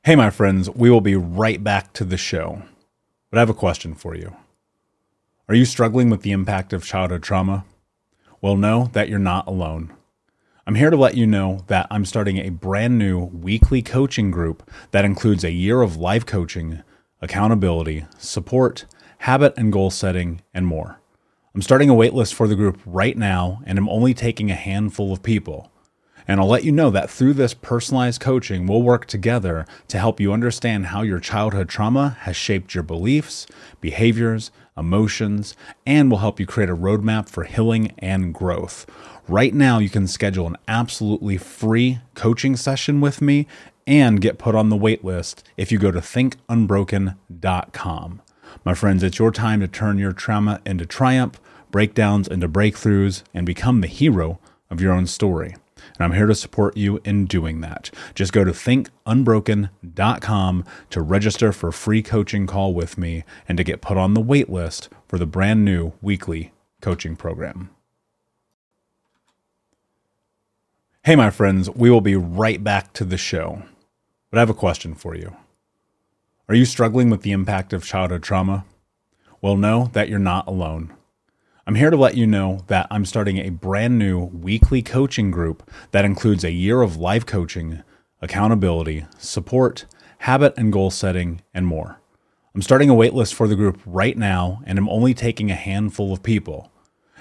Hey, my friends, we will be right back to the show. But I have a question for you. Are you struggling with the impact of childhood trauma? Well, know that you're not alone. I'm here to let you know that I'm starting a brand new weekly coaching group that includes a year of life coaching, accountability, support, habit and goal setting, and more. I'm starting a waitlist for the group right now, and I'm only taking a handful of people. And I'll let you know that through this personalized coaching, we'll work together to help you understand how your childhood trauma has shaped your beliefs, behaviors, emotions, and will help you create a roadmap for healing and growth. Right now, you can schedule an absolutely free coaching session with me and get put on the wait list if you go to thinkunbroken.com. My friends, it's your time to turn your trauma into triumph, breakdowns into breakthroughs, and become the hero of your own story. And I'm here to support you in doing that. Just go to thinkunbroken.com to register for a free coaching call with me and to get put on the wait list for the brand new weekly coaching program. Hey, my friends, we will be right back to the show. But I have a question for you. Are you struggling with the impact of childhood trauma? Well, know that you're not alone. I'm here to let you know that I'm starting a brand new weekly coaching group that includes a year of life coaching, accountability, support, habit and goal setting, and more. I'm starting a waitlist for the group right now, and I'm only taking a handful of people.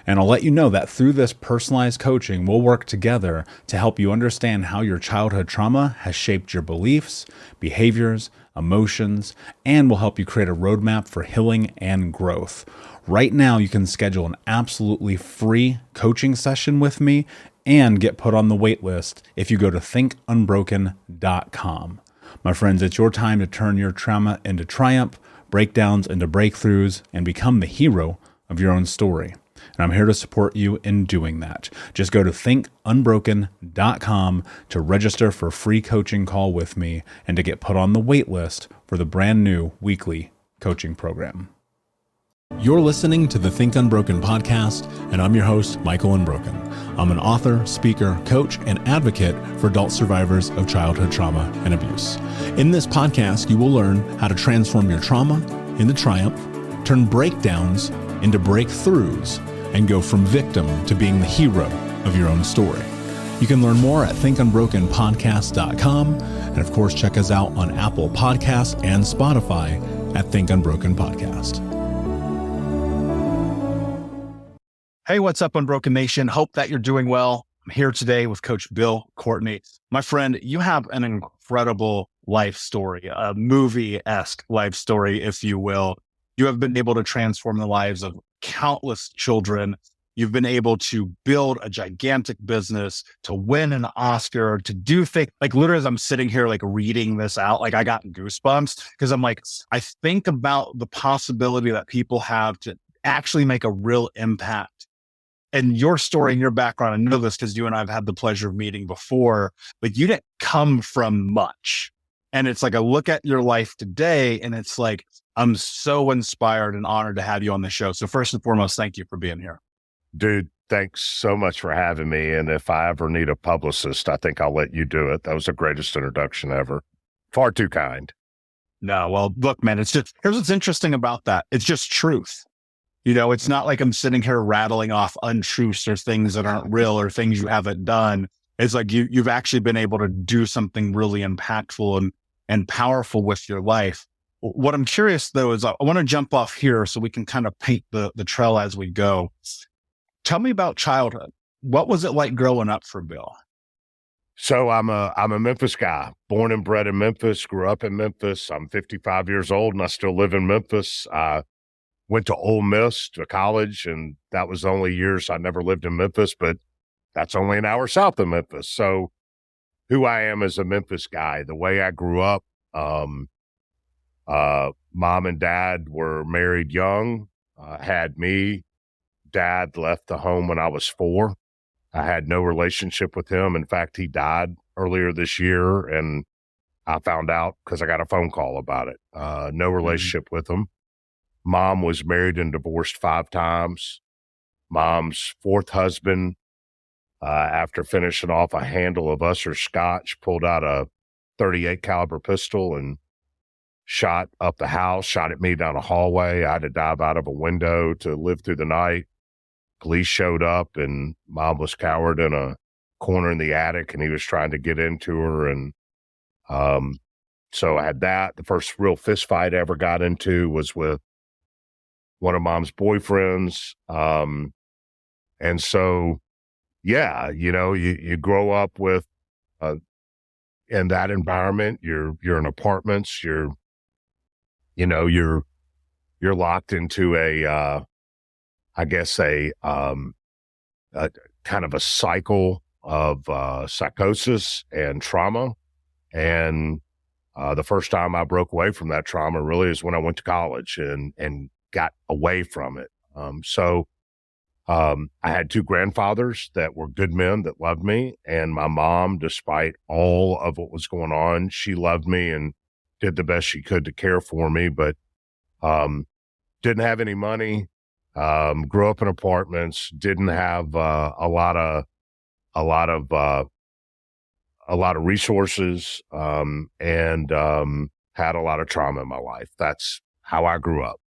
And I'll let you know that through this personalized coaching, we'll work together to help you understand how your childhood trauma has shaped your beliefs, behaviors, emotions, and will help you create a roadmap for healing and growth. Right now, you can schedule an absolutely free coaching session with me and get put on the wait list if you go to thinkunbroken.com. My friends, it's your time to turn your trauma into triumph, breakdowns into breakthroughs, and become the hero of your own story. And I'm here to support you in doing that. Just go to thinkunbroken.com to register for a free coaching call with me and to get put on the wait list for the brand new weekly coaching program. You're listening to the Think Unbroken podcast, and I'm your host, Michael and Broken. I'm an author, speaker, coach, and advocate for adult survivors of childhood trauma and abuse. In this podcast, you will learn how to transform your trauma into triumph, turn breakdowns into breakthroughs, and go from victim to being the hero of your own story. You can learn more at thinkunbrokenpodcast.com, and of course, check us out on Apple Podcasts and Spotify at Think Unbroken Podcast. Hey, what's up, Unbroken Nation? Hope that you're doing well. I'm here today with Coach Bill Courtney. My friend, you have an incredible life story, a movie-esque life story, if you will. You have been able to transform the lives of countless children. You've been able to build a gigantic business, to win an Oscar, to do things like literally as I'm sitting here, like reading this out, like I got goosebumps because I'm like, I think about the possibility that people have to actually make a real impact. And your story and your background, I know this because you and I have had the pleasure of meeting before, but you didn't come from much. And it's like, I look at your life today and it's like, I'm so inspired and honored to have you on the show. So first and foremost, thank you for being here. Dude, thanks so much for having me. And if I ever need a publicist, I think I'll let you do it. That was the greatest introduction ever. Far too kind. No, well, look, man, it's just, here's what's interesting about that. It's just truth. You know, it's not like I'm sitting here rattling off untruths or things that aren't real or things you haven't done. It's like you've actually been able to do something really impactful and powerful with your life. What I'm curious, though, is I want to jump off here so we can kind of paint the trail as we go. Tell me about childhood. What was it like growing up for Bill? So I'm a Memphis guy, born and bred in Memphis, grew up in Memphis. I'm 55 years old and I still live in Memphis. Went to Ole Miss to college, and that was the only years I never lived in Memphis, but that's only an hour south of Memphis. So who I am as a Memphis guy, the way I grew up, mom and dad were married young, had me. Dad left the home when I was 4. I had no relationship with him. In fact, he died earlier this year, and I found out because I got a phone call about it. No relationship with him. Mom was married and divorced 5 times. Mom's 4th husband, after finishing off a handle of Usher scotch, pulled out a .38 caliber pistol and shot up the house, shot at me down a hallway. I had to dive out of a window to live through the night. Police showed up and mom was cowered in a corner in the attic and he was trying to get into her. And so I had that. The first real fist fight I ever got into was with one of mom's boyfriends. And so, yeah, you grow up with, in that environment, you're in apartments, you're locked into a kind of a cycle of psychosis and trauma. And the first time I broke away from that trauma really is when I went to college and got away from it. I had two grandfathers that were good men that loved me, and my mom, despite all of what was going on, she loved me and did the best she could to care for me, but didn't have any money, grew up in apartments, didn't have a lot of resources, and had a lot of trauma in my life. That's how I grew up.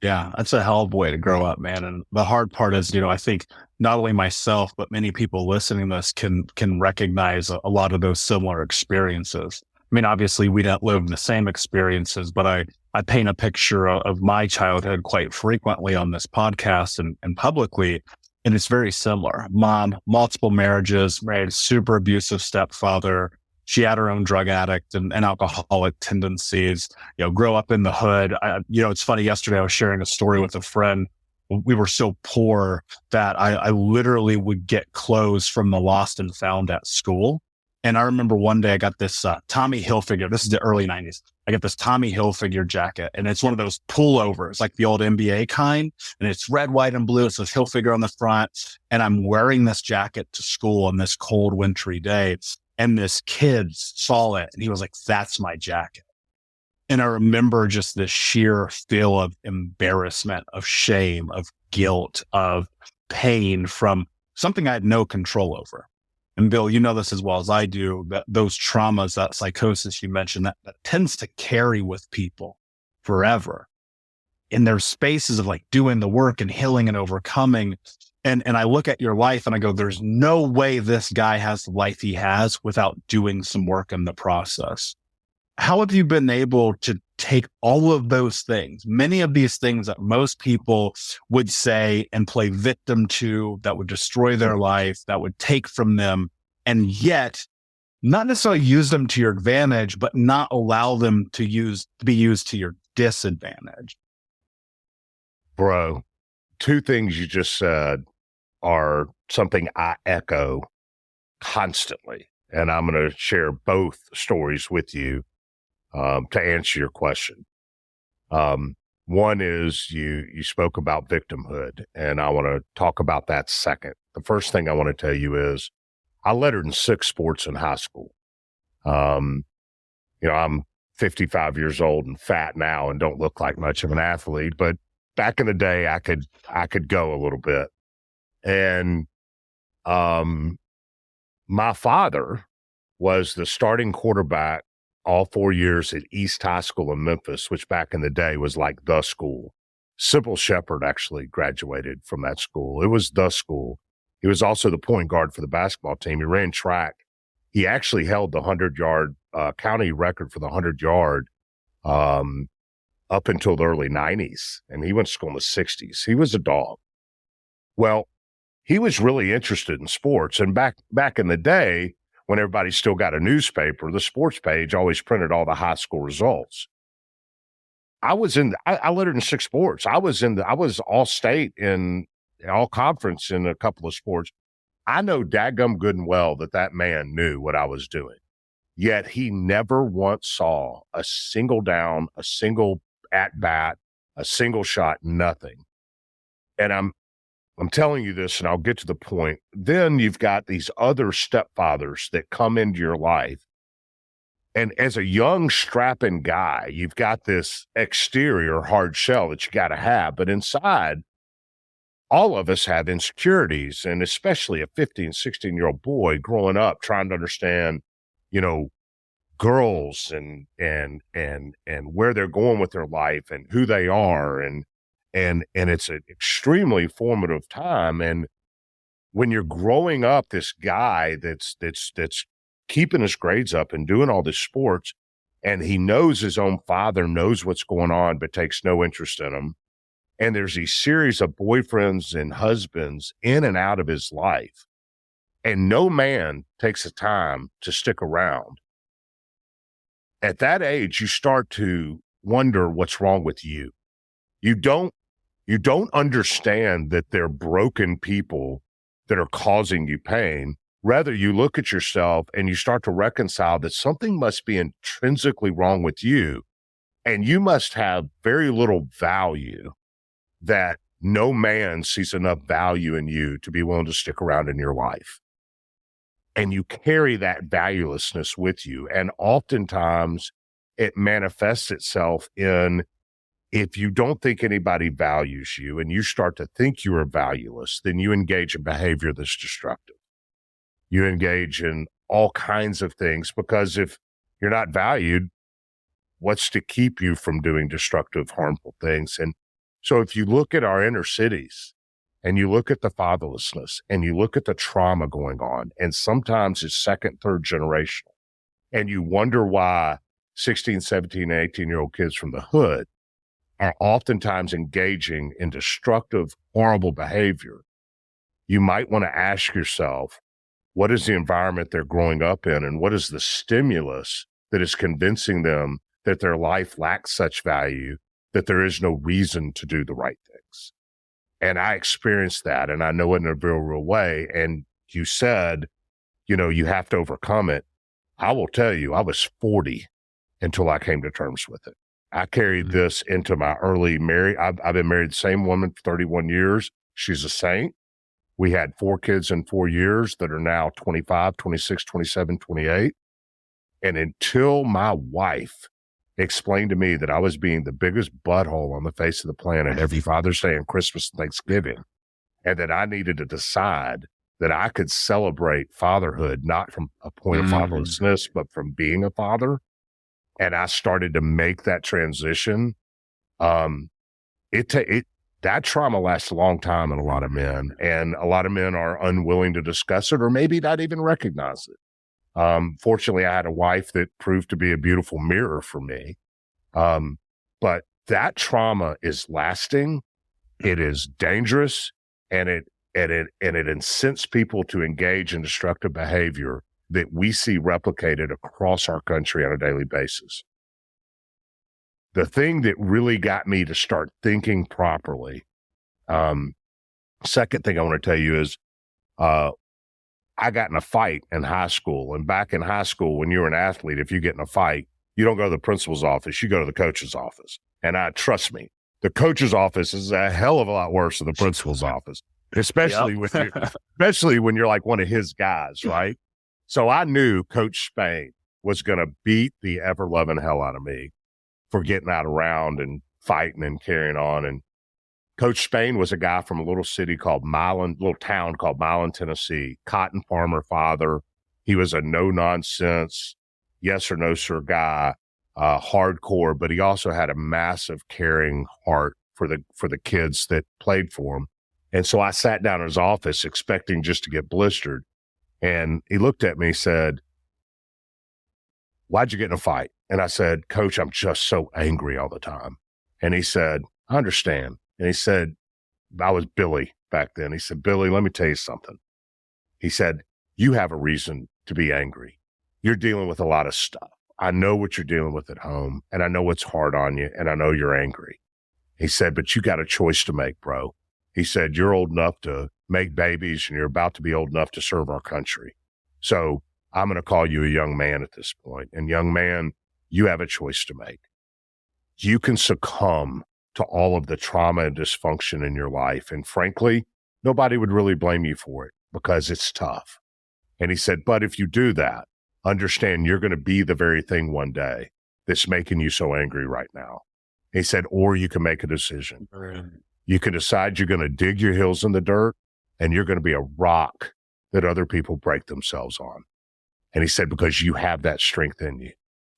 Yeah, that's a hell of a way to grow up, man. And the hard part is, I think not only myself, but many people listening to this can recognize a lot of those similar experiences. I mean, obviously we don't live the same experiences, but I paint a picture of my childhood quite frequently on this podcast and publicly. And it's very similar. Mom, multiple marriages, married a super abusive stepfather. She had her own drug addict and alcoholic tendencies, grow up in the hood. It's funny. Yesterday I was sharing a story with a friend. We were so poor that I literally would get clothes from the lost and found at school. And I remember one day I got this Tommy Hilfiger. This is the early 90s. I got this Tommy Hilfiger jacket, and it's one of those pullovers, like the old NBA kind. And it's red, white, and blue. It says Hilfiger on the front. And I'm wearing this jacket to school on this cold, wintry day. And this kid saw it, and he was like, "That's my jacket." And I remember just this sheer feel of embarrassment, of shame, of guilt, of pain from something I had no control over. And Bill, you know this as well as I do, that those traumas, that psychosis you mentioned, that tends to carry with people forever. And there's spaces of like doing the work and healing and overcoming. And I look at your life and I go, there's no way this guy has the life he has without doing some work in the process. How have you been able to take all of those things, many of these things that most people would say and play victim to, that would destroy their life, that would take from them, and yet not necessarily use them to your advantage, but not allow them to be used to your disadvantage? Bro, two things you just said are something I echo constantly, and I'm going to share both stories with you to answer your question. One is you spoke about victimhood, and I want to talk about that second. The first thing I want to tell you is I lettered in 6 sports in high school. I'm 55 years old and fat now and don't look like much of an athlete, but back in the day I could go a little bit. And my father was the starting quarterback all 4 years at East High School in Memphis, which back in the day was like the school. Sybil Shepherd actually graduated from that school. It was the school. He was also the point guard for the basketball team. He ran track. He actually held the 100-yard county record for the 100-yard up until the early 90s. And he went to school in the 60s. He was a dog. Well, he was really interested in sports. And back in the day, when everybody still got a newspaper, the sports page always printed all the high school results. I lettered in 6 sports. I was all state in all conference in a couple of sports. I know dadgum good and well that man knew what I was doing. Yet he never once saw a single down, a single at bat, a single shot, nothing. And I'm telling you this, and I'll get to the point. Then you've got these other stepfathers that come into your life. And as a young, strapping guy, you've got this exterior hard shell that you got to have. But inside, all of us have insecurities, and especially a 15, 16-year-old boy growing up trying to understand, girls and where they're going with their life and who they are. And it's an extremely formative time. And when you're growing up, this guy that's keeping his grades up and doing all this sports, and he knows his own father knows what's going on, but takes no interest in him. And there's these series of boyfriends and husbands in and out of his life. And no man takes the time to stick around. At that age, you start to wonder what's wrong with you. You don't understand that they're broken people that are causing you pain. Rather, you look at yourself and you start to reconcile that something must be intrinsically wrong with you, and you must have very little value, that no man sees enough value in you to be willing to stick around in your life. And you carry that valuelessness with you. And oftentimes it manifests itself in, if you don't think anybody values you and you start to think you are valueless, then you engage in behavior that's destructive. You engage in all kinds of things, because if you're not valued, what's to keep you from doing destructive, harmful things? And so if you look at our inner cities and you look at the fatherlessness and you look at the trauma going on, and sometimes it's second, third generational, and you wonder why 16, 17, 18-year-old kids from the hood are oftentimes engaging in destructive, horrible behavior, you might want to ask yourself, what is the environment they're growing up in, and what is the stimulus that is convincing them that their life lacks such value that there is no reason to do the right things? And I experienced that, and I know it in a real way. And you said, you have to overcome it. I will tell you, I was 40 until I came to terms with it. I carried this into my early marriage. I've been married to the same woman for 31 years. She's a saint. We had 4 kids in 4 years that are now 25, 26, 27, 28. And until my wife explained to me that I was being the biggest butthole on the face of the planet every Father's Day and Christmas and Thanksgiving, and that I needed to decide that I could celebrate fatherhood, not from a point of fatherlessness, but from being a father. And I started to make that transition. That trauma lasts a long time in a lot of men, and a lot of men are unwilling to discuss it, or maybe not even recognize it. Fortunately, I had a wife that proved to be a beautiful mirror for me. But that trauma is lasting. It is dangerous, and it incents people to engage in destructive behavior that we see replicated across our country on a daily basis. The thing that really got me to start thinking properly, second thing I want to tell you is, I got in a fight in high school. And back in high school, when you're an athlete, if you get in a fight, you don't go to the principal's office, you go to the coach's office. And trust me, the coach's office is a hell of a lot worse than the principal's office, especially especially when you're like one of his guys, right? So I knew Coach Spain was going to beat the ever-loving hell out of me for getting out around and fighting and carrying on. And Coach Spain was a guy from a little town called Milan, Tennessee, cotton farmer father. He was a no-nonsense, yes or no, sir guy, hardcore, but he also had a massive caring heart for the kids that played for him. And so I sat down in his office expecting just to get blistered. And he looked at me and said, "Why'd you get in a fight?" And I said, "Coach, I'm just so angry all the time." And he said, "I understand." And he said, I was Billy back then. He said, "Billy, let me tell you something." He said, "You have a reason to be angry. You're dealing with a lot of stuff. I know what you're dealing with at home, and I know it's hard on you, and I know you're angry." He said, "But you got a choice to make, bro." He said, "You're old enough to make babies, and you're about to be old enough to serve our country. So I'm going to call you a young man at this point. And young man, you have a choice to make. You can succumb to all of the trauma and dysfunction in your life. And frankly, nobody would really blame you for it because it's tough." And he said, "But if you do that, understand you're going to be the very thing one day that's making you so angry right now." He said, "Or you can make a decision. You can decide you're going to dig your heels in the dirt and you're going to be a rock that other people break themselves on." And he said, "Because you have that strength in you."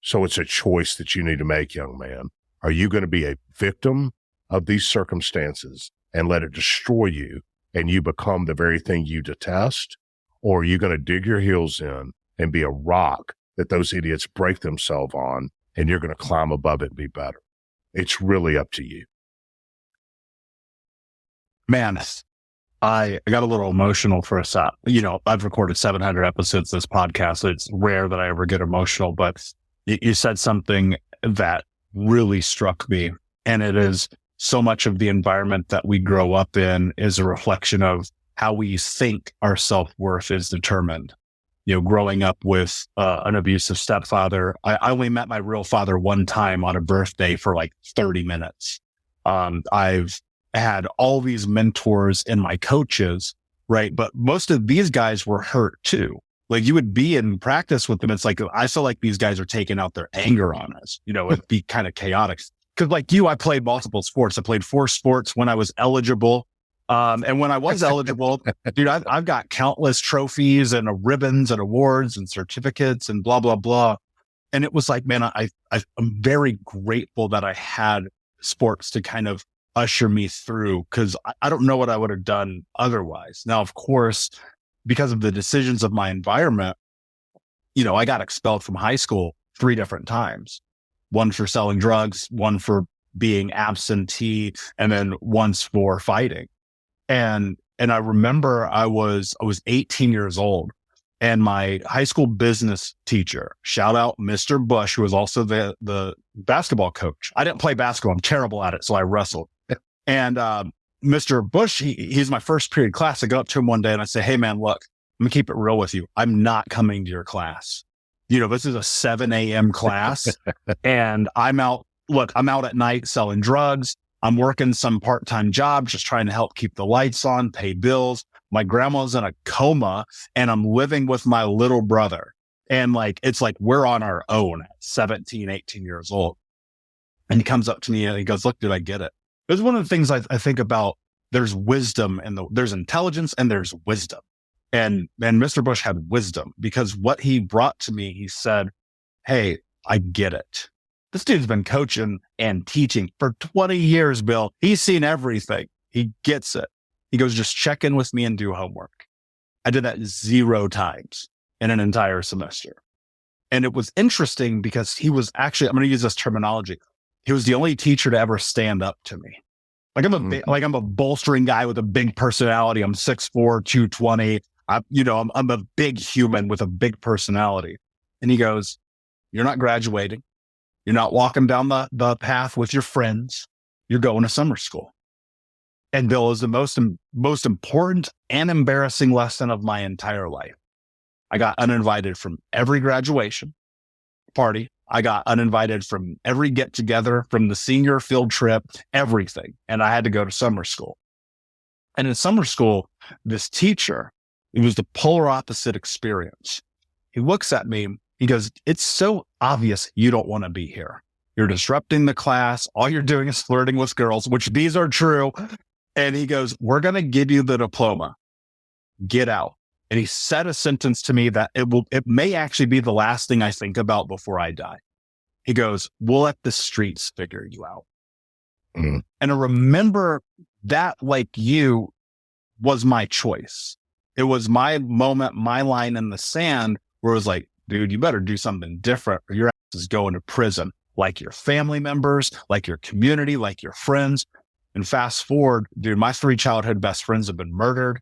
So it's a choice that you need to make, young man. Are you going to be a victim of these circumstances and let it destroy you and you become the very thing you detest? Or are you going to dig your heels in and be a rock that those idiots break themselves on, and you're going to climb above it and be better? It's really up to you. Man, I got a little emotional for a sec. I've recorded 700 episodes of this podcast. So it's rare that I ever get emotional, but you said something that really struck me. And it is, so much of the environment that we grow up in is a reflection of how we think our self-worth is determined. Growing up with an abusive stepfather, I only met my real father one time on a birthday for like 30 minutes. I've had all these mentors and my coaches, right? But most of these guys were hurt too. Like, you would be in practice with them. It's like, I feel like these guys are taking out their anger on us. It'd be kind of chaotic. Cause like you, I played multiple sports. I played 4 sports when I was eligible. And when I was eligible, dude, I've got countless trophies and ribbons and awards and certificates and blah, blah, blah. And it was like, man, I'm very grateful that I had sports to kind of usher me through, because I don't know what I would have done otherwise. Now, of course, because of the decisions of my environment, I got expelled from high school 3 different times. One for selling drugs, one for being absentee, and then once for fighting. And I remember I was 18 years old, and my high school business teacher, shout out Mr. Bush, who was also the basketball coach. I didn't play basketball. I'm terrible at it. So I wrestled. And Mr. Bush, he's my first period class. I go up to him one day and I say, hey man, look, I'm gonna keep it real with you. I'm not coming to your class. This is a 7 a.m. class and I'm out at night selling drugs. I'm working some part-time job, just trying to help keep the lights on, pay bills. My grandma's in a coma and I'm living with my little brother. And it's like, we're on our own at 17, 18 years old. And he comes up to me and he goes, look, dude, I get it. It's one of the things I think about. There's wisdom and there's intelligence and there's wisdom. And Mr. Bush had wisdom, because what he brought to me, he said, hey, I get it. This dude's been coaching and teaching for 20 years, Bill. He's seen everything. He gets it. He goes, just check in with me and do homework. I did that 0 times in an entire semester. And it was interesting because he was actually, I'm going to use this terminology, he was the only teacher to ever stand up to me. Like I'm a bolstering guy with a big personality. I'm 6'4", 220. I'm a big human with a big personality. And he goes, you're not graduating. You're not walking down the path with your friends. You're going to summer school. And Bill, is the most important and embarrassing lesson of my entire life. I got uninvited from every graduation party. I got uninvited from every get together, from the senior field trip, everything. And I had to go to summer school. And in summer school, this teacher, it was the polar opposite experience. He looks at me, he goes, it's so obvious you don't want to be here. You're disrupting the class. All you're doing is flirting with girls, which these are true. And he goes, we're going to give you the diploma. Get out. And he said a sentence to me that it may actually be the last thing I think about before I die. He goes, we'll let the streets figure you out. Mm. And I remember that, like you, was my choice. It was my moment, my line in the sand, where it was like, dude, you better do something different or your ass is going to prison, like your family members, like your community, like your friends. And fast forward, dude, my 3 childhood best friends have been murdered.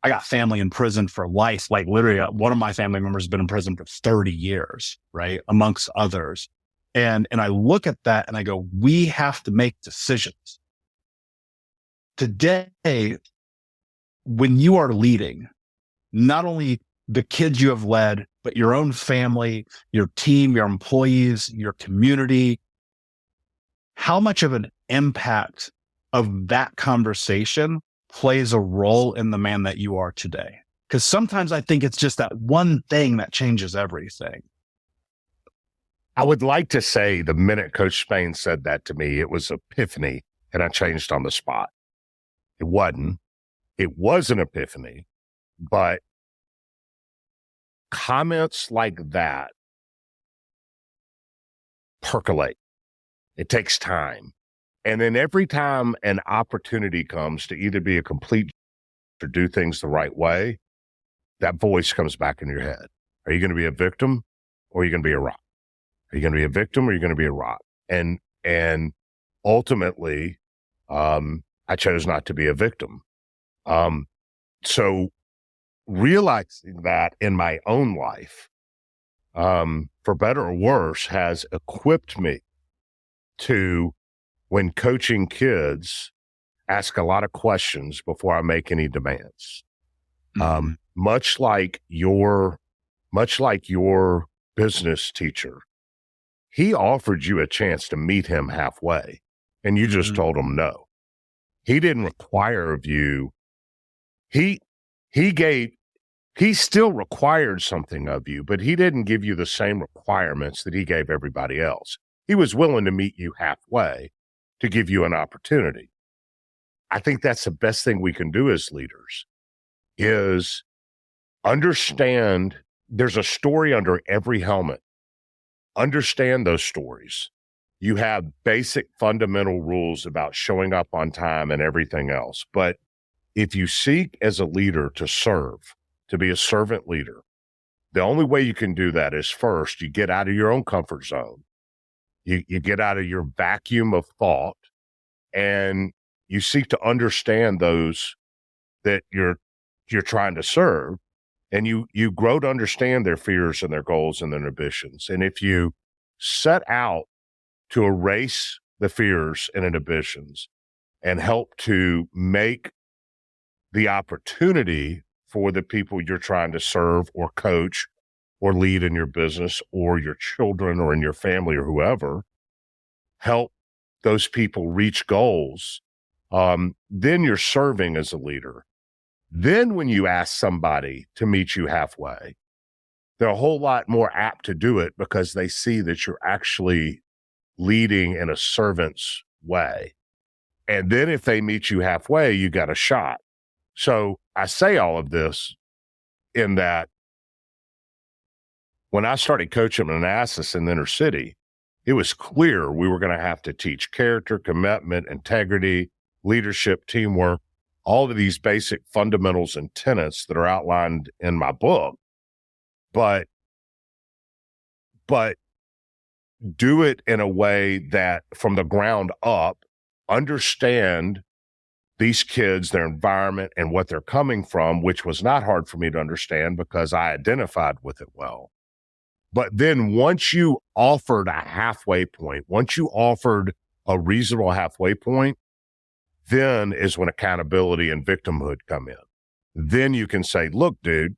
I got family in prison for life. Like literally one of my family members has been in prison for 30 years, right? Amongst others. And I look at that and I go, we have to make decisions. Today, when you are leading, not only the kids you have led, but your own family, your team, your employees, your community, how much of an impact of that conversation plays a role in the man that you are today? Because sometimes I think it's just that one thing that changes everything. I would like to say the minute Coach Spain said that to me, it was epiphany, and I changed on the spot. It wasn't. It was an epiphany, but comments like that percolate. It takes time. And then every time an opportunity comes to either be a complete or do things the right way, that voice comes back in your head. Are you going to be a victim or are you going to be a rock? Are you going to be a victim or are you going to be a rock? And ultimately, I chose not to be a victim. So realizing that in my own life, for better or worse, has equipped me to, when coaching kids, ask a lot of questions before I make any demands. Much like your business teacher, he offered you a chance to meet him halfway, and you just told him no. He didn't require of you. He still required something of you, but he didn't give you the same requirements that he gave everybody else. He was willing to meet you halfway to give you an opportunity. I think that's the best thing we can do as leaders, is understand there's a story under every helmet. Understand those stories. You have basic fundamental rules about showing up on time and everything else. But if you seek as a leader to serve, to be a servant leader, the only way you can do that is, first, you get out of your own comfort zone. You get out of your vacuum of thought, and you seek to understand those that you're trying to serve, and you grow to understand their fears and their goals and their ambitions. And if you set out to erase the fears and inhibitions and help to make the opportunity for the people you're trying to serve or coach or lead in your business or your children or in your family or whoever, help those people reach goals, then you're serving as a leader. Then when you ask somebody to meet you halfway, they're a whole lot more apt to do it because they see that you're actually leading in a servant's way. And then if they meet you halfway, you got a shot. So I say all of this in that when I started coaching Manassas in the inner city, it was clear we were going to have to teach character, commitment, integrity, leadership, teamwork, all of these basic fundamentals and tenets that are outlined in my book, but do it in a way that from the ground up, understand these kids, their environment, and what they're coming from, which was not hard for me to understand because I identified with it well. But then once you offered a halfway point, once you offered a reasonable halfway point, then is when accountability and victimhood come in. Then you can say, look, dude,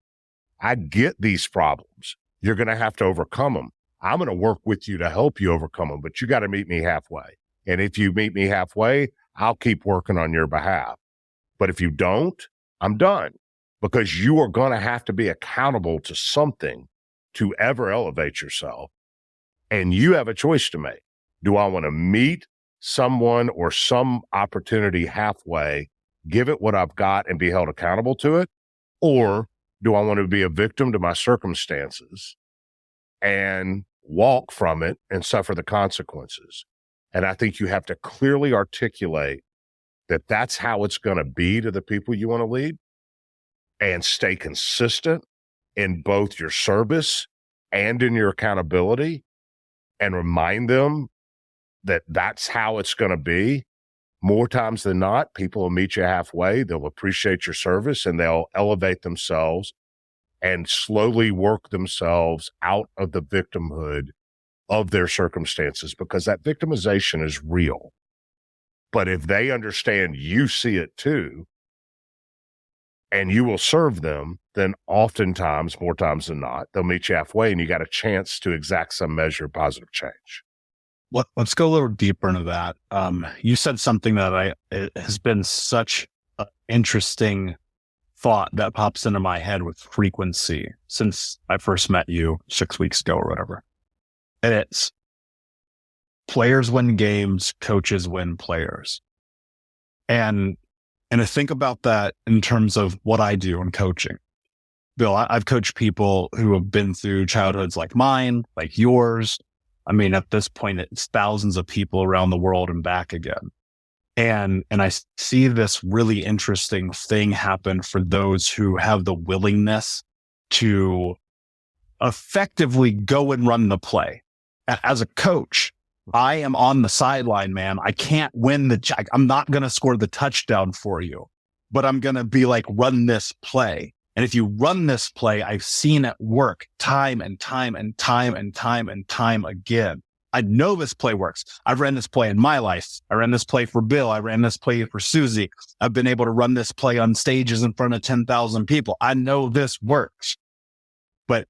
I get these problems. You're going to have to overcome them. I'm going to work with you to help you overcome them, but you got to meet me halfway. And if you meet me halfway, I'll keep working on your behalf. But if you don't, I'm done, because you are going to have to be accountable to something to ever elevate yourself. And you have a choice to make. Do I want to meet someone or some opportunity halfway, give it what I've got and be held accountable to it? Or do I want to be a victim to my circumstances and walk from it and suffer the consequences? And I think you have to clearly articulate that that's how it's going to be to the people you want to lead, and stay consistent in both your service and in your accountability, and remind them that that's how it's going to be. More times than not, people will meet you halfway. They'll appreciate your service and they'll elevate themselves and slowly work themselves out of the victimhood of their circumstances, because that victimization is real. But if they understand you see it too, and you will serve them, then oftentimes, more times than not, they'll meet you halfway and you got a chance to exact some measure of positive change. Let's go a little deeper into that. You said something that it has been such an interesting thought that pops into my head with frequency since I first met you 6 weeks ago or whatever. And it's players win games, coaches win players. And I think about that in terms of what I do in coaching. Bill, I've coached people who have been through childhoods like mine, like yours, I mean, at this point, it's thousands of people around the world and back again. And I see this really interesting thing happen for those who have the willingness to effectively go and run the play. As a coach, I am on the sideline, man. I can't win I'm not going to score the touchdown for you, but I'm going to be like, run this play. And if you run this play, I've seen it work time and time and time and time and time again. I know this play works. I've ran this play in my life. I ran this play for Bill. I ran this play for Susie. I've been able to run this play on stages in front of 10,000 people. I know this works. But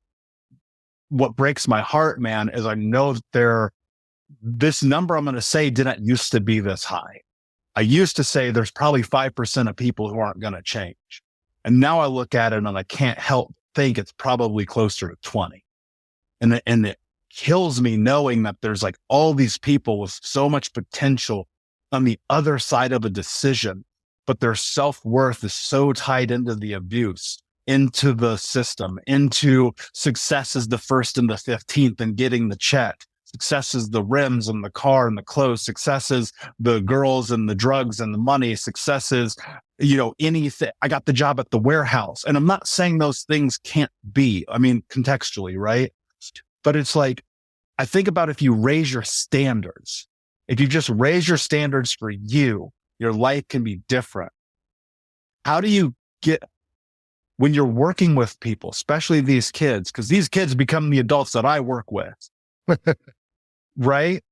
what breaks my heart, man, is I know that this number I'm going to say didn't used to be this high. I used to say there's probably 5% of people who aren't going to change. And now I look at it and I can't help think it's probably closer to 20. And it kills me knowing that there's like all these people with so much potential on the other side of a decision, but their self-worth is so tied into the abuse, into the system, into success is the first and the 15th and getting the check. Success is the rims and the car and the clothes. Success is the girls and the drugs and the money. Success is, anything. I got the job at the warehouse. And I'm not saying those things can't be, I mean, contextually, right? But it's like, I think about if you raise your standards, if you just raise your standards for you, your life can be different. How do you when you're working with people, especially these kids, because these kids become the adults that I work with. Right?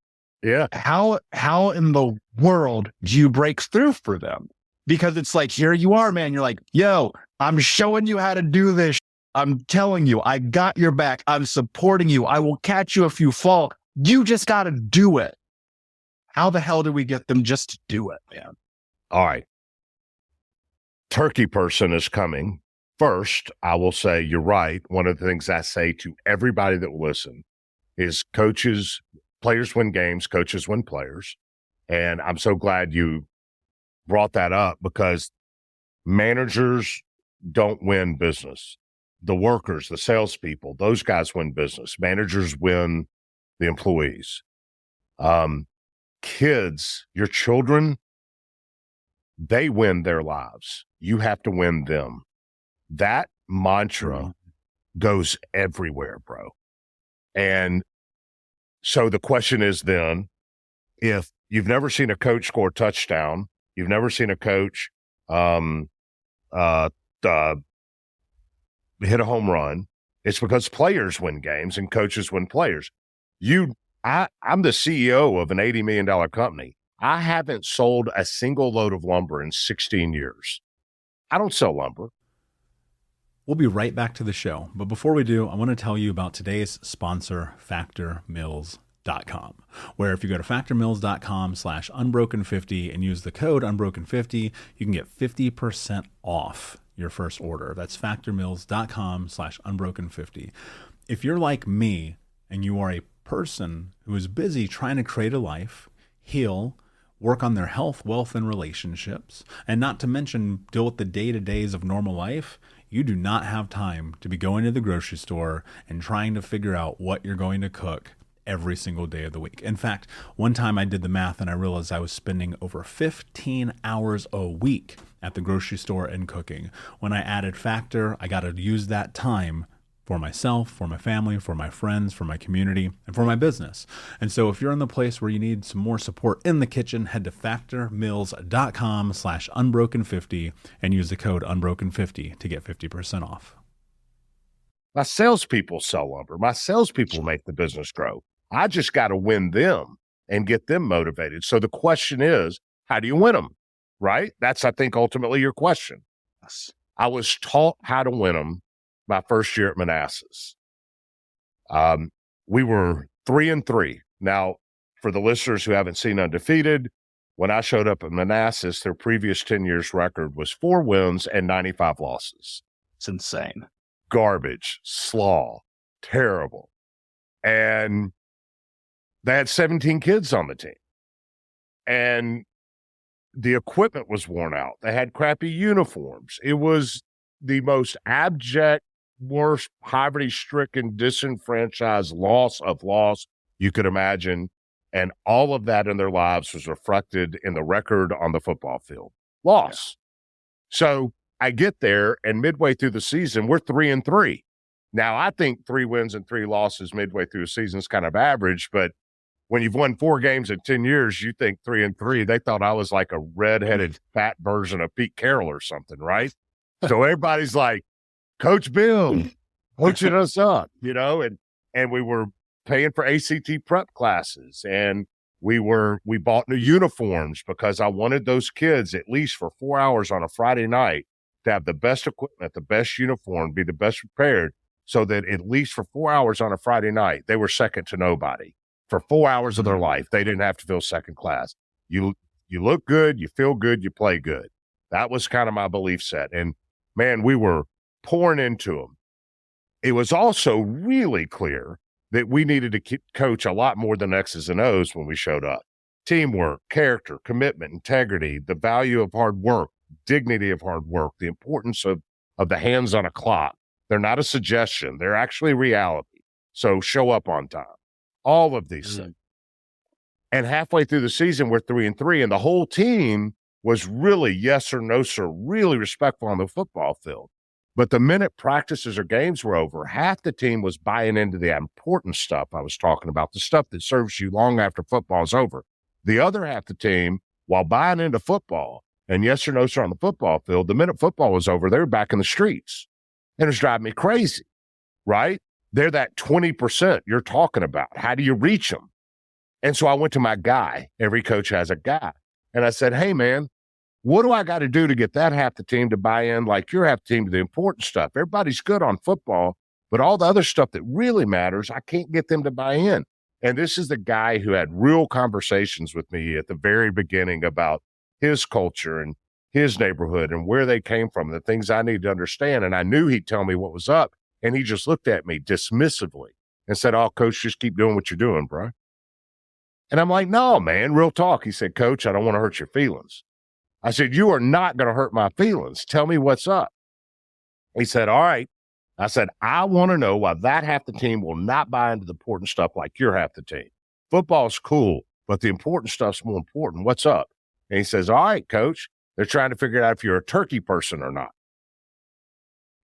Yeah. How in the world do you break through for them? Because it's like, here you are, man. You're like, yo, I'm showing you how to do this. I'm telling you, I got your back. I'm supporting you. I will catch you if you fall. You just got to do it. How the hell do we get them just to do it, man? All right. Turkey person is coming. First, I will say you're right. One of the things I say to everybody that will listen is players win games, coaches win players. And I'm so glad you brought that up because managers don't win business. The workers, the salespeople, those guys win business. Managers win the employees. Kids, your children, they win their lives. You have to win them. That mantra goes everywhere, bro. And so the question is then, if you've never seen a coach score a touchdown, you've never seen a coach hit a home run, it's because players win games and coaches win players. I'm the CEO of an $80 million company. I haven't sold a single load of lumber in 16 years. I don't sell lumber. We'll be right back to the show. But before we do, I want to tell you about today's sponsor, factormills.com, where if you go to factormills.com/unbroken50 and use the code unbroken50, you can get 50% off your first order. That's factormills.com/unbroken50. If you're like me and you are a person who is busy trying to create a life, heal, work on their health, wealth, and relationships, and not to mention deal with the day-to-days of normal life, you do not have time to be going to the grocery store and trying to figure out what you're going to cook every single day of the week. In fact, one time I did the math and I realized I was spending over 15 hours a week at the grocery store and cooking. When I added Factor, I got to use that time for myself, for my family, for my friends, for my community, and for my business. And so if you're in the place where you need some more support in the kitchen, head to factormills.com/unbroken50 and use the code unbroken50 to get 50% off. My salespeople sell lumber. My salespeople make the business grow. I just got to win them and get them motivated. So the question is, how do you win them? Right? That's, I think, ultimately your question. I was taught how to win them my first year at Manassas. We were 3-3. Now, for the listeners who haven't seen Undefeated, when I showed up at Manassas, their previous 10 years record was 4 wins and 95 losses. It's insane. Garbage, slaw, terrible. And they had 17 kids on the team. And the equipment was worn out. They had crappy uniforms. It was the most abject, worst, poverty-stricken, disenfranchised loss you could imagine. And all of that in their lives was reflected in the record on the football field. Loss. So I get there, and midway through the season, we're 3-3. Now, I think 3 wins and 3 losses midway through the season is kind of average, but when you've won 4 games in 10 years, you think 3-3. They thought I was like a redheaded fat version of Pete Carroll or something, right? So everybody's like, Coach Bill, coaching us up, and we were paying for ACT prep classes, and we bought new uniforms because I wanted those kids at least for 4 hours on a Friday night to have the best equipment, the best uniform, be the best prepared, so that at least for 4 hours on a Friday night, they were second to nobody. For 4 hours of their life, they didn't have to feel second class. You look good, you feel good, you play good. That was kind of my belief set. And man, we were pouring into them. It was also really clear that we needed to coach a lot more than X's and O's when we showed up. Teamwork, character, commitment, integrity, the value of hard work, dignity of hard work, the importance of the hands on a clock. They're not a suggestion. They're actually reality. So show up on time. All of these things. And halfway through the season, we're 3-3, and the whole team was really yes or no, sir, really respectful on the football field. But the minute practices or games were over, half the team was buying into the important stuff I was talking about, the stuff that serves you long after football's over. The other half the team, while buying into football and yes or no, sir, on the football field, the minute football was over, they were back in the streets. And it was driving me crazy, right? They're that 20% you're talking about. How do you reach them? And so I went to my guy. Every coach has a guy. And I said, hey, man, what do I got to do to get that half the team to buy in like your half the team to the important stuff? Everybody's good on football, but all the other stuff that really matters, I can't get them to buy in. And this is the guy who had real conversations with me at the very beginning about his culture and his neighborhood and where they came from, the things I needed to understand. And I knew he'd tell me what was up. And he just looked at me dismissively and said, oh, Coach, just keep doing what you're doing, bro. And I'm like, no, man, real talk. He said, Coach, I don't want to hurt your feelings. I said, you are not going to hurt my feelings. Tell me what's up. He said, all right. I said, I want to know why that half the team will not buy into the important stuff like you're half the team. Football's cool, but the important stuff's more important. What's up? And he says, all right, Coach, they're trying to figure out if you're a turkey person or not.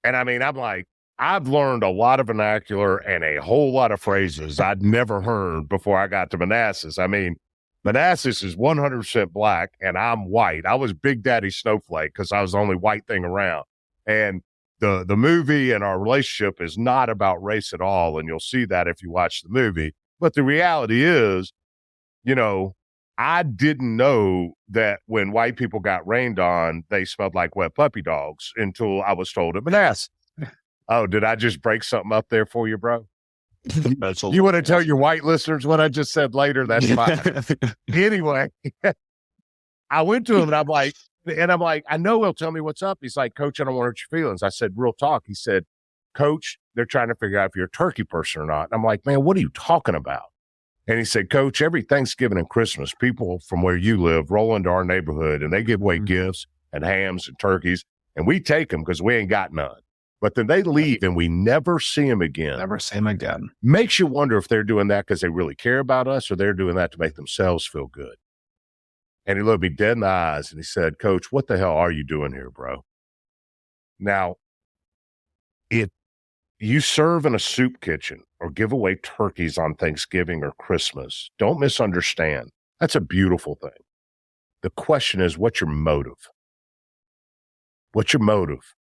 And I mean, I'm like, I've learned a lot of vernacular and a whole lot of phrases I'd never heard before I got to Manassas. I mean, Manassas is 100% black and I'm white. I was Big Daddy Snowflake because I was the only white thing around. And the movie and our relationship is not about race at all. And you'll see that if you watch the movie. But the reality is, I didn't know that when white people got rained on, they smelled like wet puppy dogs until I was told at Manassas. Oh, did I just break something up there for you, bro? You want to tell your white listeners what I just said later? That's fine. Anyway, I went to him and I'm like, I know he'll tell me what's up. He's like, Coach, I don't want to hurt your feelings. I said, real talk. He said, Coach, they're trying to figure out if you're a turkey person or not. And I'm like, man, what are you talking about? And he said, Coach, every Thanksgiving and Christmas, people from where you live roll into our neighborhood and they give away gifts and hams and turkeys, and we take them because we ain't got none. But then they leave and we never see them again. Never see them again. Makes you wonder if they're doing that because they really care about us or they're doing that to make themselves feel good. And he looked me dead in the eyes and he said, Coach, what the hell are you doing here, bro? Now, if you serve in a soup kitchen or give away turkeys on Thanksgiving or Christmas, don't misunderstand. That's a beautiful thing. The question is, what's your motive? What's your motive?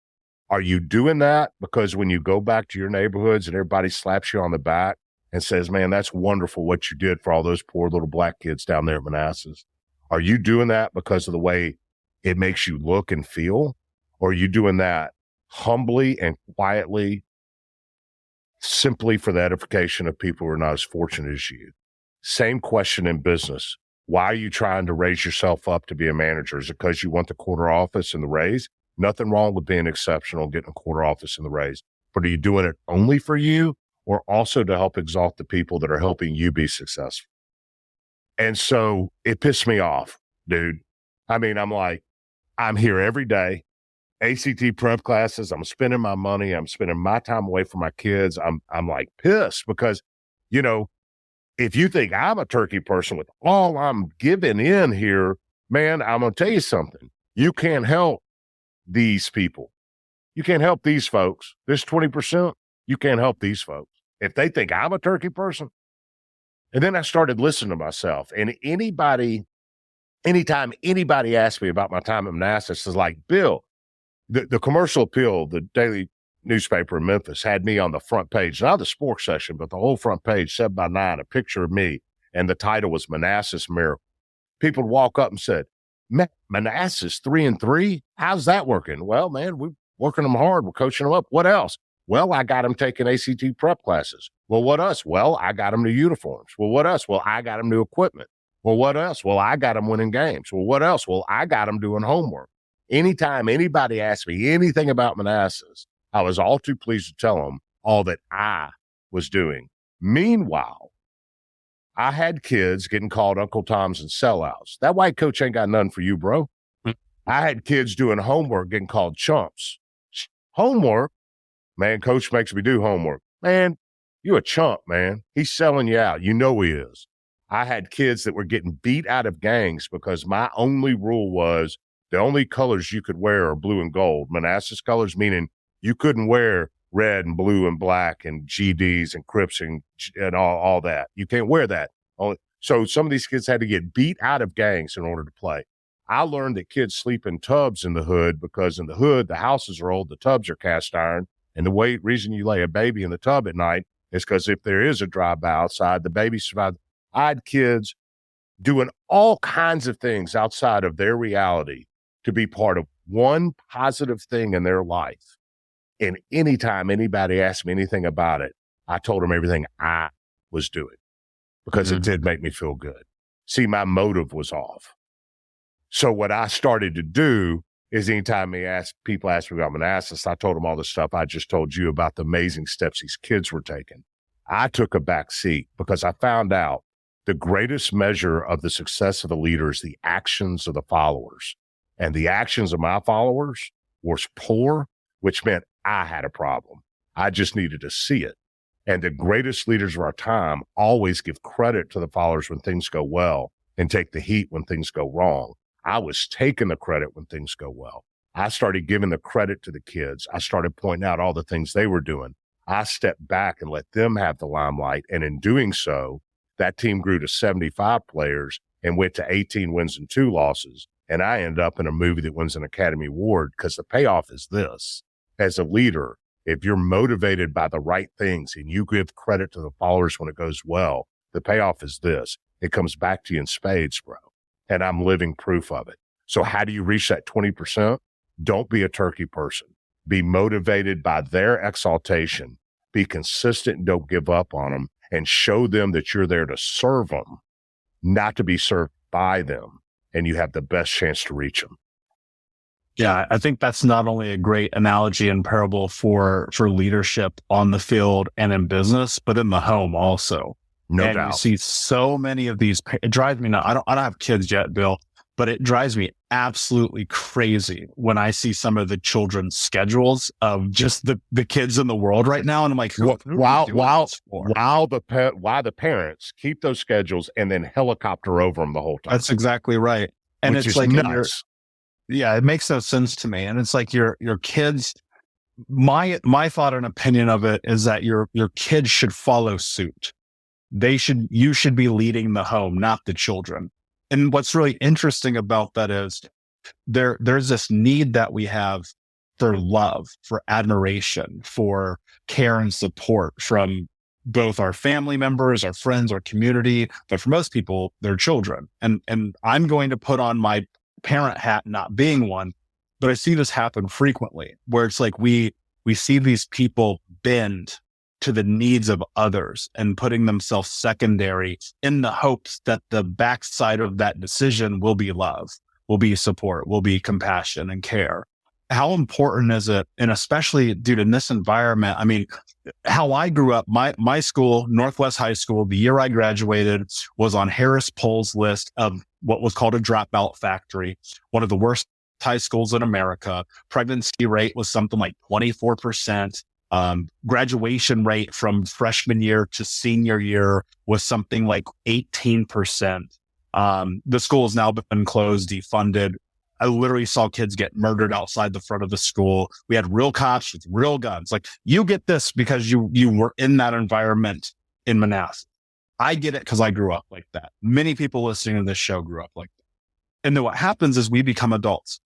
Are you doing that because when you go back to your neighborhoods and everybody slaps you on the back and says, man, that's wonderful what you did for all those poor little black kids down there at Manassas? Are you doing that because of the way it makes you look and feel? Or are you doing that humbly and quietly, simply for the edification of people who are not as fortunate as you? Same question in business. Why are you trying to raise yourself up to be a manager? Is it because you want the corner office and the raise? Nothing wrong with being exceptional, getting a corner office in the raise. But are you doing it only for you or also to help exalt the people that are helping you be successful? And so it pissed me off, dude. I mean, I'm like, I'm here every day, ACT prep classes. I'm spending my money. I'm spending my time away from my kids. I'm like pissed because, if you think I'm a turkey person with all I'm giving in here, man, I'm going to tell you something. You can't help these people. You can't help these folks. This 20%, you can't help these folks. If they think I'm a turkey person. And then I started listening to myself. And anytime anybody asked me about my time at Manassas, is like, Bill, the commercial appeal, the daily newspaper in Memphis had me on the front page, not the sports section, but the whole front page, 7x9, a picture of me. And the title was Manassas Miracle. People would walk up and said, Manassas 3-3? How's that working? Well, man, we're working them hard. We're coaching them up. What else? Well, I got them taking ACT prep classes. Well, what else? Well, I got them new uniforms. Well, what else? Well, I got them new equipment. Well, what else? Well, I got them winning games. Well, what else? Well, I got them doing homework. Anytime anybody asked me anything about Manassas, I was all too pleased to tell them all that I was doing. Meanwhile, I had kids getting called Uncle Toms and sellouts. That white coach ain't got nothing for you, bro. I had kids doing homework getting called chumps. Homework? Man, coach makes me do homework. Man, you a chump, man. He's selling you out. You know he is. I had kids that were getting beat out of gangs because my only rule was the only colors you could wear are blue and gold. Manassas colors, meaning you couldn't wear red and blue and black and GDs and Crips and all that. You can't wear that. So some of these kids had to get beat out of gangs in order to play. I learned that kids sleep in tubs in the hood because in the hood, the houses are old, the tubs are cast iron. And the reason you lay a baby in the tub at night is because if there is a drive-by outside, the baby survives. I had kids doing all kinds of things outside of their reality to be part of one positive thing in their life. And anytime anybody asked me anything about it, I told them everything I was doing because it did make me feel good. See, my motive was off. So what I started to do is anytime people ask me about Manassas, I told them all the stuff I just told you about the amazing steps these kids were taking. I took a back seat because I found out the greatest measure of the success of a leader is the actions of the followers. And the actions of my followers was poor, which meant I had a problem. I just needed to see it. And the greatest leaders of our time always give credit to the followers when things go well and take the heat when things go wrong. I was taking the credit when things go well. I started giving the credit to the kids. I started pointing out all the things they were doing. I stepped back and let them have the limelight. And in doing so, that team grew to 75 players and went to 18 wins and 2 losses. And I ended up in a movie that wins an Academy Award because the payoff is this. As a leader, if you're motivated by the right things and you give credit to the followers when it goes well, the payoff is this. It comes back to you in spades, bro. And I'm living proof of it. So how do you reach that 20%? Don't be a turkey person. Be motivated by their exaltation. Be consistent and don't give up on them, and show them that you're there to serve them, not to be served by them. And you have the best chance to reach them. Yeah, I think that's not only a great analogy and parable for leadership on the field and in business, but in the home also. No doubt. You see so many of these. It drives me nuts. I don't have kids yet, Bill, but it drives me absolutely crazy when I see some of the children's schedules of just the kids in the world right now. And I'm like, why the parents keep those schedules and then helicopter over them the whole time. That's exactly right. And Which it's is like, nuts. yeah, it makes no sense to me. And it's like your kids, my thought and opinion of it is that your kids should follow suit. You should be leading the home, not the children. And what's really interesting about that is there's this need that we have for love, for admiration, for care and support from both our family members, our friends, our community, but for most people, their children. And I'm going to put on my parent hat, not being one, but I see this happen frequently where it's like we see these people bend to the needs of others and putting themselves secondary in the hopes that the backside of that decision will be love, will be support, will be compassion and care. How important is it? And especially, dude, in this environment, I mean, how I grew up, my school, Northwest High School, the year I graduated was on Harris Poll's list of what was called a dropout factory, one of the worst high schools in America. Pregnancy rate was something like 24%. Graduation rate from freshman year to senior year was something like 18%. The school has now been closed, defunded. I literally saw kids get murdered outside the front of the school. We had real cops with real guns. Like, you get this because you were in that environment in Manassas. I get it because I grew up like that. Many people listening to this show grew up like that. And then what happens is we become adults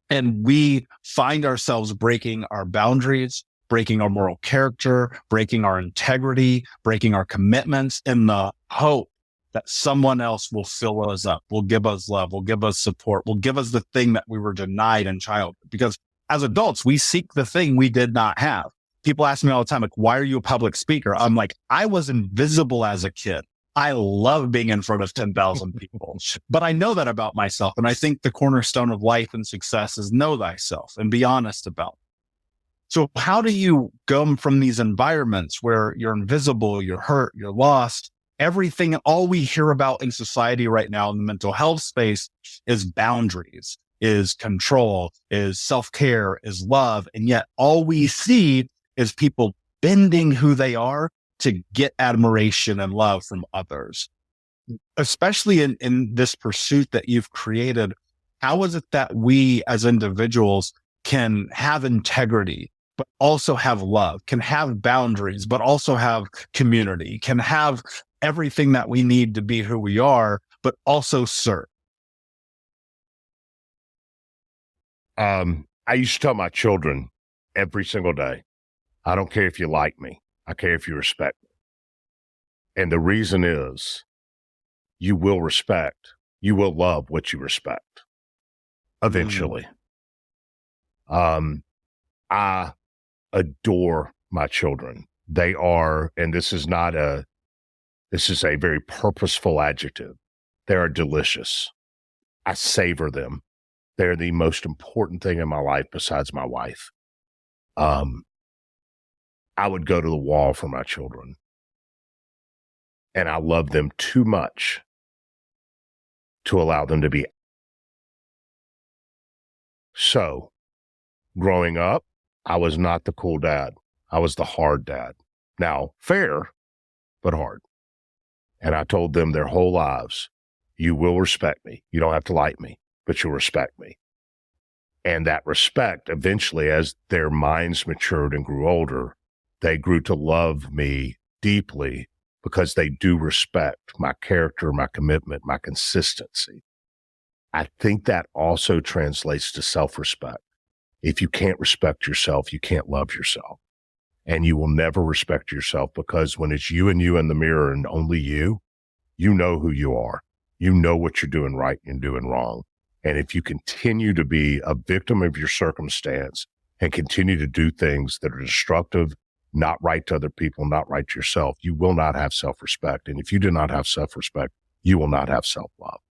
and we find ourselves breaking our boundaries, breaking our moral character, breaking our integrity, breaking our commitments in the hope that someone else will fill us up, will give us love, will give us support, will give us the thing that we were denied in childhood. Because as adults, we seek the thing we did not have. People ask me all the time, like, why are you a public speaker? I'm like, I was invisible as a kid. I love being in front of 10,000 people, but I know that about myself. And I think the cornerstone of life and success is know thyself and be honest about it. So how do you go from these environments where you're invisible, you're hurt, you're lost, everything, all we hear about in society right now in the mental health space is boundaries, is control, is self-care, is love. And yet all we see is people bending who they are to get admiration and love from others. Especially in this pursuit that you've created, how is it that we as individuals can have integrity, but also have love, can have boundaries, but also have community, can have everything that we need to be who we are, but also serve? I used to tell my children every single day, I don't care if you like me. I care if you respect me. And the reason is you will love what you respect eventually. I adore my children. They are, and this is a very purposeful adjective. They are delicious. I savor them. They're the most important thing in my life besides my wife. I would go to the wall for my children. And I love them too much to allow them to be. So, growing up, I was not the cool dad. I was the hard dad. Now, fair, but hard. And I told them their whole lives, you will respect me. You don't have to like me, but you'll respect me. And that respect, eventually, as their minds matured and grew older, they grew to love me deeply because they do respect my character, my commitment, my consistency. I think that also translates to self-respect. If you can't respect yourself, you can't love yourself. And you will never respect yourself because when it's you and you in the mirror and only you know who you are. You know what you're doing right and doing wrong. And if you continue to be a victim of your circumstance and continue to do things that are destructive, not right to other people, not right to yourself, you will not have self-respect. And if you do not have self-respect, you will not have self-love.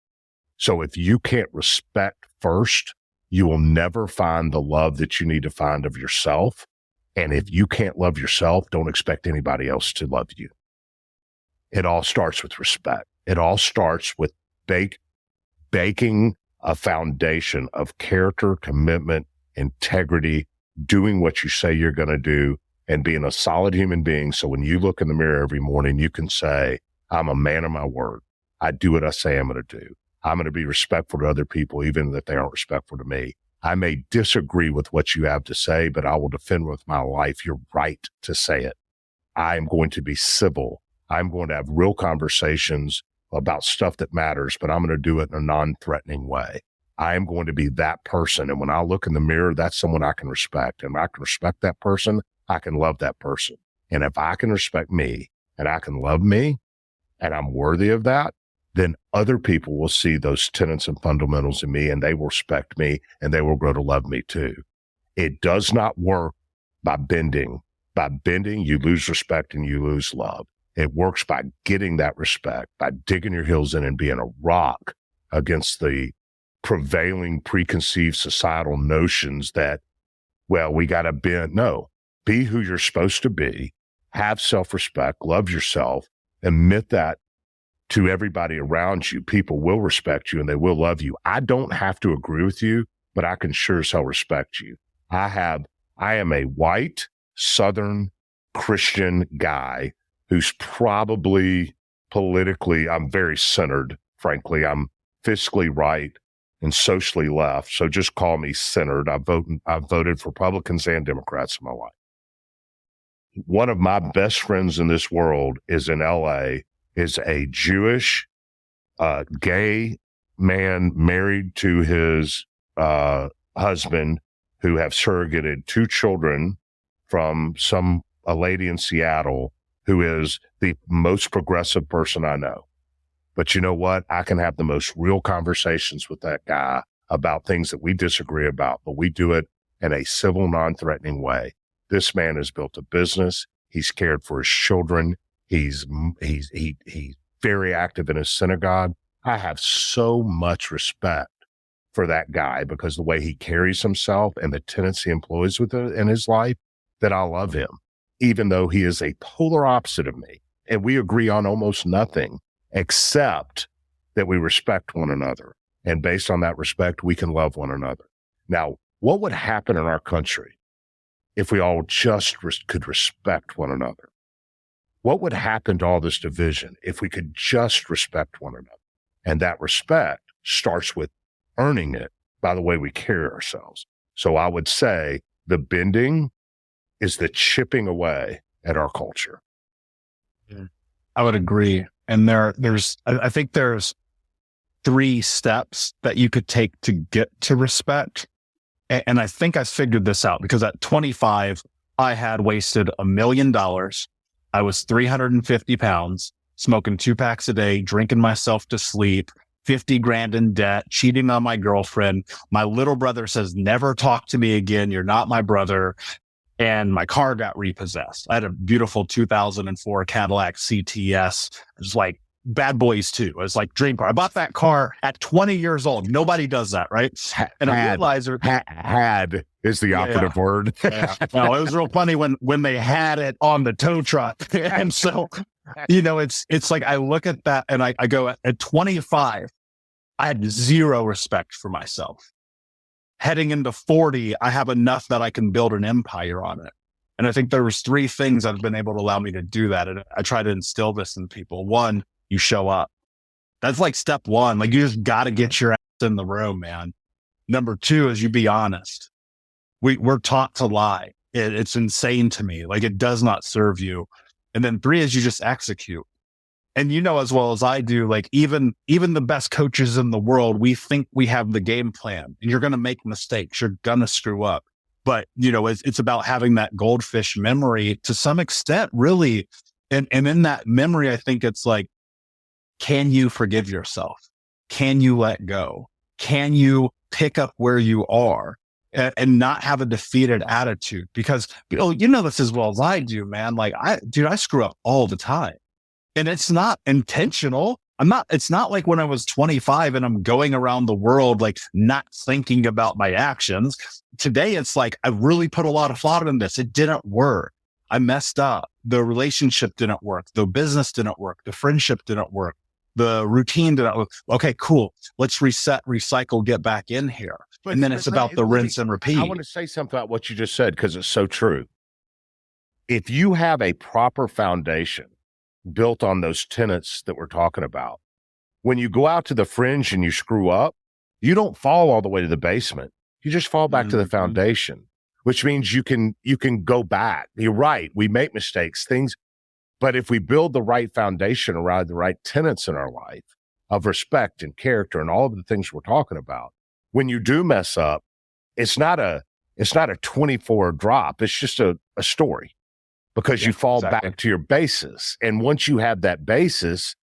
So if you can't respect first, you will never find the love that you need to find of yourself. And if you can't love yourself, don't expect anybody else to love you. It all starts with respect. It all starts with baking a foundation of character, commitment, integrity, doing what you say you're going to do, and being a solid human being. So when you look in the mirror every morning, you can say, I'm a man of my word. I do what I say I'm going to do. I'm going to be respectful to other people, even if they aren't respectful to me. I may disagree with what you have to say, but I will defend with my life your right to say it. I am going to be civil. I'm going to have real conversations about stuff that matters, but I'm going to do it in a non-threatening way. I am going to be that person. And when I look in the mirror, that's someone I can respect. And if I can respect that person, I can love that person. And if I can respect me and I can love me and I'm worthy of that, then other people will see those tenets and fundamentals in me and they will respect me and they will grow to love me too. It does not work by bending. By bending, you lose respect and you lose love. It works by getting that respect, by digging your heels in and being a rock against the prevailing preconceived societal notions that, well, we got to bend. No. Be who you're supposed to be, have self-respect, love yourself, admit that to everybody around you. People will respect you and they will love you. I don't have to agree with you, but I can sure as hell respect you. I am a white, Southern Christian guy who's probably politically, I'm very centered, frankly. I'm fiscally right and socially left. So just call me centered. I've voted for Republicans and Democrats in my life. One of my best friends in this world is in LA, is a Jewish gay man married to his husband, who have surrogated 2 children from a lady in Seattle who is the most progressive person I know. But you know what? I can have the most real conversations with that guy about things that we disagree about, but we do it in a civil, non-threatening way. This man has built a business. He's cared for his children. He's very active in his synagogue. I have so much respect for that guy because the way he carries himself and the tenets he employs in his life, that I love him, even though he is a polar opposite of me. And we agree on almost nothing except that we respect one another. And based on that respect, we can love one another. Now, what would happen in our country if we all just could respect one another? What would happen to all this division if we could just respect one another? And that respect starts with earning it by the way we carry ourselves. So I would say the bending is the chipping away at our culture. I would agree. And I think there's 3 steps that you could take to get to respect. And I think I figured this out because at 25, I had wasted $1 million. I was 350 pounds, smoking 2 packs a day, drinking myself to sleep, 50 grand in debt, cheating on my girlfriend. My little brother says, never talk to me again. You're not my brother. And my car got repossessed. I had a beautiful 2004 Cadillac CTS. It was like Bad Boys 2. It was like dream car. I bought that car at 20 years old. Nobody does that, right? And I realized had is the operative word. Yeah. No, it was real funny when they had it on the tow truck. And so, it's like I look at that and I go at 25, I had 0 respect for myself. Heading into 40, I have enough that I can build an empire on it. And I think there was 3 things that have been able to allow me to do that. And I try to instill this in people. 1, you show up. That's like step 1. Like you just got to get your ass in the room, man. Number 2 is you be honest. We're taught to lie. It's insane to me. Like it does not serve you. And then 3 is you just execute. And as well as I do, like even the best coaches in the world, we think we have the game plan. You're going to make mistakes. You're going to screw up. But, it's about having that goldfish memory to some extent, really. And in that memory, I think it's like, can you forgive yourself? Can you let go? Can you pick up where you are and not have a defeated attitude? Because, this as well as I do, man. Like I screw up all the time. And it's not intentional. It's not like when I was 25 and I'm going around the world, like not thinking about my actions. Today, it's like, I really put a lot of thought in this. It didn't work. I messed up. The relationship didn't work. The business didn't work. The friendship didn't work. The routine didn't work. Okay, cool. Let's reset, recycle, get back in here. And then it's about the rinse and repeat. I want to say something about what you just said because it's so true. If you have a proper foundation built on those tenets that we're talking about, when you go out to the fringe and you screw up, you don't fall all the way to the basement. You just fall back to the foundation, which means you can go back. You're right. We make mistakes, but if we build the right foundation around the right tenets in our life of respect and character and all of the things we're talking about, when you do mess up, it's not a 24 drop. It's just a story. Because you fall back to your basis. And once you have that basis,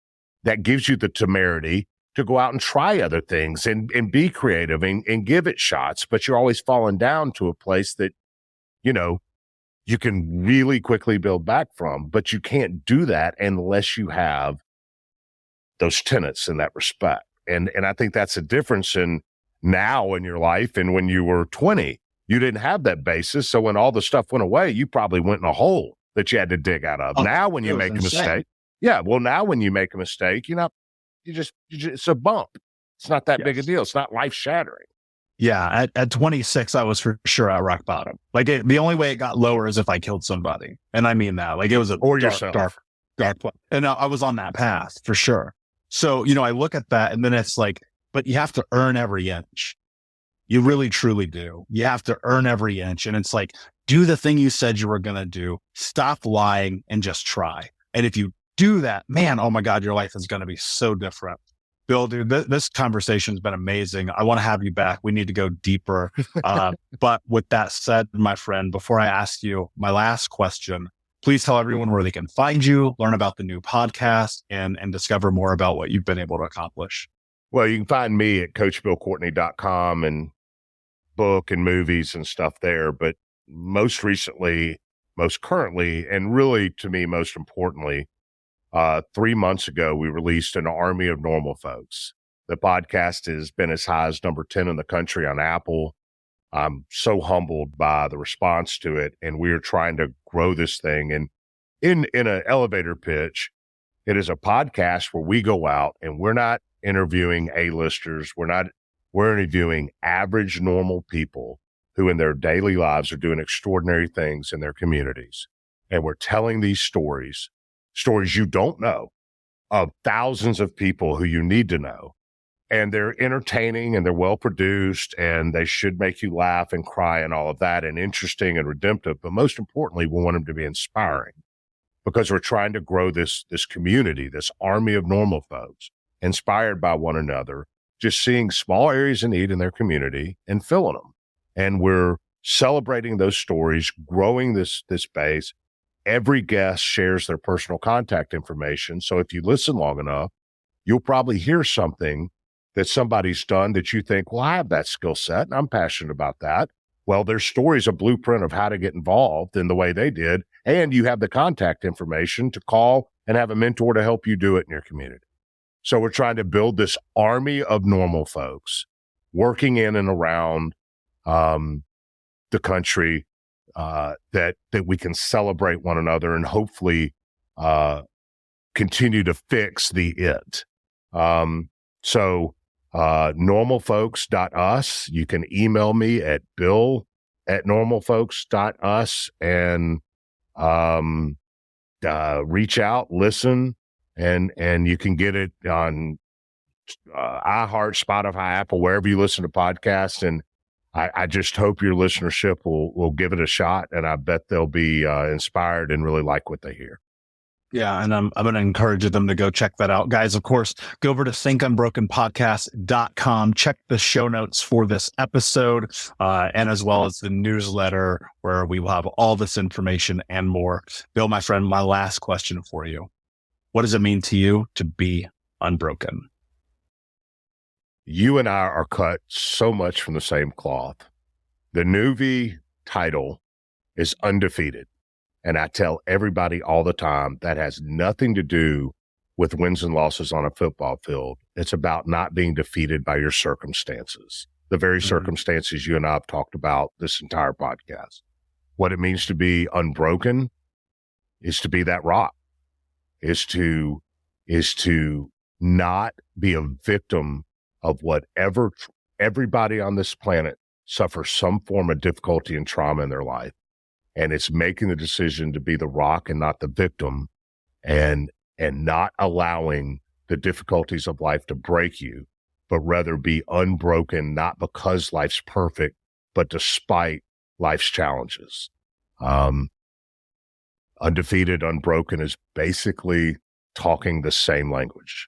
that gives you the temerity to go out and try other things and be creative and give it shots. But you're always falling down to a place that, you can really quickly build back from. But you can't do that unless you have those tenets in that respect. And I think that's a difference in now in your life. And when you were 20, you didn't have that basis. So when all the stuff went away, you probably went in a hole that you had to dig out of. Now, when you make a mistake, now when you make a mistake, it's a bump. It's not that big a deal. It's not life shattering. Yeah. At 26, I was for sure at rock bottom. Like the only way it got lower is if I killed somebody. And I mean that, like it was a Or dark, yourself. dark place. And I was on that path for sure. So, I look at that and then it's like, but you have to earn every inch. You really, truly do. You have to earn every inch. And it's like, do the thing you said you were going to do. Stop lying and just try. And if you do that, man, oh my God, your life is going to be so different. Bill, dude, this conversation has been amazing. I want to have you back. We need to go deeper. But with that said, my friend, before I ask you my last question, please tell everyone where they can find you, learn about the new podcast, and discover more about what you've been able to accomplish. Well, you can find me at coachbillcourtney.com and book and movies and stuff there. But most recently, most currently, and really to me, most importantly, 3 months ago, we released An Army of Normal Folks. The podcast has been as high as number 10 in the country on Apple. I'm so humbled by the response to it, and we're trying to grow this thing. And in an elevator pitch, it is a podcast where we go out and we're not interviewing A-listers. We're interviewing average, normal people who in their daily lives are doing extraordinary things in their communities. And we're telling these stories you don't know, of thousands of people who you need to know. And they're entertaining and they're well produced and they should make you laugh and cry and all of that, and interesting and redemptive. But most importantly, we want them to be inspiring, because we're trying to grow this community, this army of normal folks, inspired by one another, just seeing small areas of need in their community and filling them. And we're celebrating those stories, growing this base. Every guest shares their personal contact information. So if you listen long enough, you'll probably hear something that somebody's done that you think, well, I have that skill set and I'm passionate about that. Well, their story's a blueprint of how to get involved in the way they did. And you have the contact information to call and have a mentor to help you do it in your community. So we're trying to build this army of normal folks working in and around the country, that we can celebrate one another and hopefully continue to fix the it. So normalfolks.us. You can email me at bill@normalfolks.us and reach out, listen, and you can get it on iHeart, Spotify, Apple, wherever you listen to podcasts. And I just hope your listenership will give it a shot, and I bet they'll be inspired and really like what they hear. Yeah, and I'm going to encourage them to go check that out. Guys, of course, go over to thinkunbrokenpodcast.com, check the show notes for this episode, and as well as the newsletter where we will have all this information and more. Bill, my friend, my last question for you. What does it mean to you to be unbroken? You and I are cut so much from the same cloth. The Nuvi title is undefeated. And I tell everybody all the time that has nothing to do with wins and losses on a football field. It's about not being defeated by your circumstances, the very circumstances you and I have talked about this entire podcast. What it means to be unbroken is to be that rock, is to not be a victim of whatever everybody on this planet suffers some form of difficulty and trauma in their life. And it's making the decision to be the rock and not the victim, and not allowing the difficulties of life to break you, but rather be unbroken, not because life's perfect, but despite life's challenges. Undefeated, unbroken is basically talking the same language.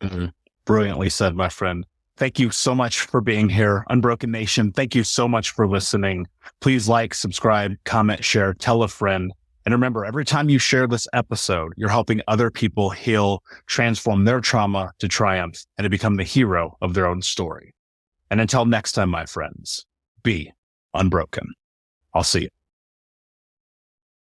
Mm-hmm. Brilliantly said, my friend. Thank you so much for being here. Unbroken Nation, thank you so much for listening. Please like, subscribe, comment, share, tell a friend. And remember, every time you share this episode, you're helping other people heal, transform their trauma to triumph, and to become the hero of their own story. And until next time, my friends, be unbroken. I'll see you.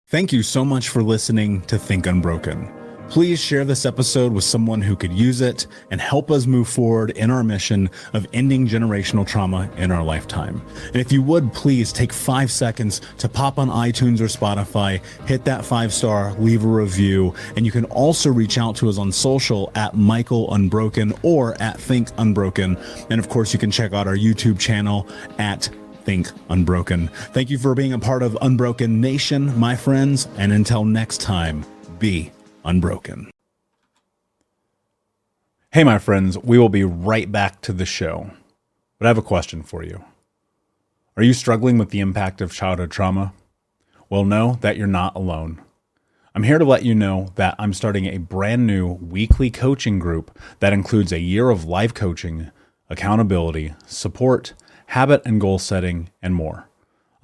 Thank you so much for listening to Think Unbroken. Please share this episode with someone who could use it and help us move forward in our mission of ending generational trauma in our lifetime. And if you would, please take 5 seconds to pop on iTunes or Spotify, hit that 5-star, leave a review, and you can also reach out to us on social at Michael Unbroken or at Think Unbroken. And of course, you can check out our YouTube channel at Think Unbroken. Thank you for being a part of Unbroken Nation, my friends, and until next time, be unbroken. Hey, my friends, we will be right back to the show, but I have a question for you. Are you struggling with the impact of childhood trauma? Well, know that you're not alone. I'm here to let you know that I'm starting a brand new weekly coaching group that includes a year of live coaching, accountability, support, habit and goal setting, and more.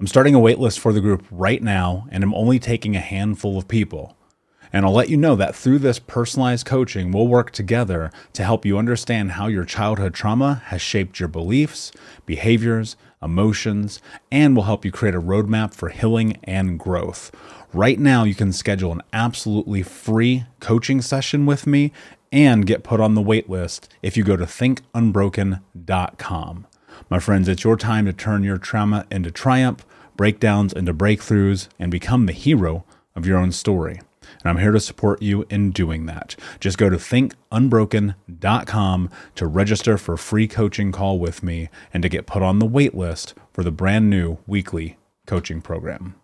I'm starting a waitlist for the group right now, and I'm only taking a handful of people. And I'll let you know that through this personalized coaching, we'll work together to help you understand how your childhood trauma has shaped your beliefs, behaviors, emotions, and will help you create a roadmap for healing and growth. Right now, you can schedule an absolutely free coaching session with me and get put on the wait list if you go to thinkunbroken.com. My friends, it's your time to turn your trauma into triumph, breakdowns into breakthroughs, and become the hero of your own story. And I'm here to support you in doing that. Just go to thinkunbroken.com to register for a free coaching call with me and to get put on the wait list for the brand new weekly coaching program.